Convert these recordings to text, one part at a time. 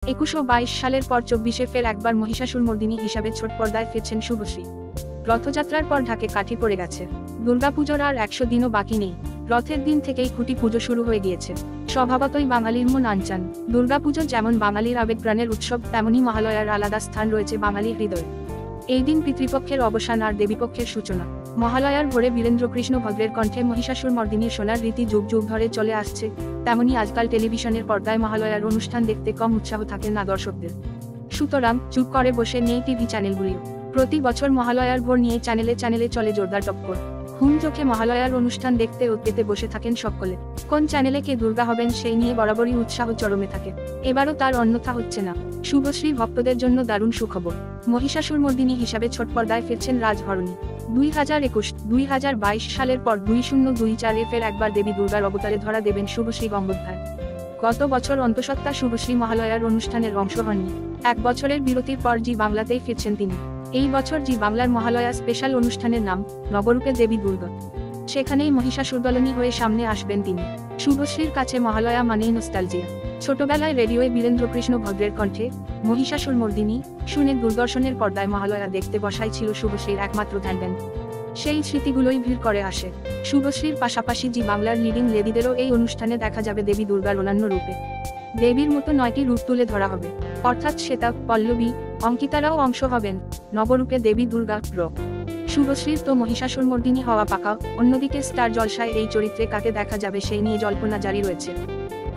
2122 সালের পর 24-এ ফের একবার মহিষাসুরমর্দিনী হিসাবে ছোট পর্দায় ফিরছেন শুভশ্রী। রথযাত্রার পর ঢাকে কাঠি পড়ে গেছে। দুর্গাপুজোর আর 100 দিনও বাকি নেই। রথের দিন থেকেই খুঁটি পুজো শুরু হয়ে গিয়েছে। স্বভাবতই বাঙালির মন আনচান। দুর্গাপুজো যেমন বাঙালির আবেগপ্রাণের উৎসব, তেমনি মহালয়ার আলাদা স্থান রয়েছে বাঙালির হৃদয়ে। এই দিন পিতৃপক্ষের অবসান আর দেবীপক্ষের সূচনা। মহালয়ার ভোরে বীরেন্দ্রকৃষ্ণ ভদ্রের কণ্ঠে মহিষাসুরমর্দিনীর শোনার রীতি যুগ যুগ ধরে চলে আসছে, তেমনি আজকাল টেলিভিশনের পর্দায় মহালয়ার অনুষ্ঠান দেখতে কম উৎসাহ থাকে না দর্শকদের। সুতরাং চুপ করে বসে নেই টিভি চ্যানেলগুলিও। প্রতি বছর মহালয়ার ভোর নিয়ে চ্যানেলে চ্যানেলে চলে জোরদার টক্কর। ঘুম চোখে মহালয়ার অনুষ্ঠান দেখতে ও পেতে বসে থাকেন সকলে। কোন চ্যানেলে কে দুর্গা হবেন সেই নিয়ে বরাবরই উৎসাহ চরমে থাকে। এবারও তার অন্যথা হচ্ছে না। শুভশ্রী ভক্তদের জন্য দারুণ সুখবর। মহিষাসুরমর্দিনী হিসাবে ছোট পর্দায় ফিরছেন রাজধরণী। 2021-2022 সালের পর 2024-এ ফের একবার দেবী দুর্গার অবতারে ধরা দেবেন শুভশ্রী গঙ্গোপাধ্যায়। গত বছর অন্তঃসত্ত্বা শুভশ্রী মহালয়ার অনুষ্ঠানের অংশ হননি। 1 বছরের বিরতির পর জি বাংলাতেই ফিরছেন তিনি। এই বছর জি বাংলার মহালয়া স্পেশাল অনুষ্ঠানের নাম নবরূপে দেবী দুর্গা। সেখানেই মহিষাসুরদলনী হয়ে সামনে আসবেন তিনি। শুভশ্রীর কাছে মহালয়া মানেই নস্টালজিয়া। ছোটবেলায় রেডিওয়ে বীরেন্দ্রকৃষ্ণ ভদ্রের কণ্ঠে মহিষাসুরমর্দিনী শুনে দূরদর্শনের পর্দায় মহালয়া দেখতে বসাই ছিল শুভশ্রীর একমাত্র ধ্যান। সেই স্মৃতিগুলোই ভিড় করে আসে। শুভশ্রীর পাশাপাশি জি বাংলার লিডিং লেডিদেরও এই অনুষ্ঠানে দেখা যাবে দেবী দুর্গার অন্যান্য রূপে। দেবীর মতো 9টি রূপ তুলে ধরা হবে, অর্থাৎ শ্বেতা, পল্লবী, অঙ্কিতারাও অংশ হবেন নবরূপে দেবী দুর্গা। শুভশ্রীর তো মহিষাসুরমর্দিনী হওয়া পাকা, অন্যদিকে স্টার জলসায় এই চরিত্রে কাকে দেখা যাবে সেই নিয়ে জল্পনা জারি রয়েছে।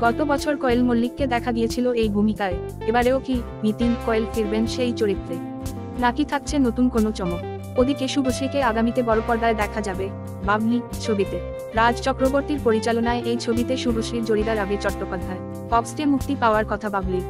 গত বছর কোয়েল মল্লিককে দেখা দিয়েছিল এই ভূমিকায়, এবারেও কি নিতিন কোয়েল ফিরবেন সেই চরিত্রে, নাকি থাকছে নতুন কোনো চমক? ওদিকে শুভশ্রীকে আগামীতে বড় পর্দায় দেখা যাবে বাবলি ছবিতে। রাজ চক্রবর্তীর পরিচালনায় এই ছবিতে শুভশ্রীর জড়িদার আবির চট্টোপাধ্যায়। ফক্সটে মুক্তি পাওয়ার কথা বাবলি।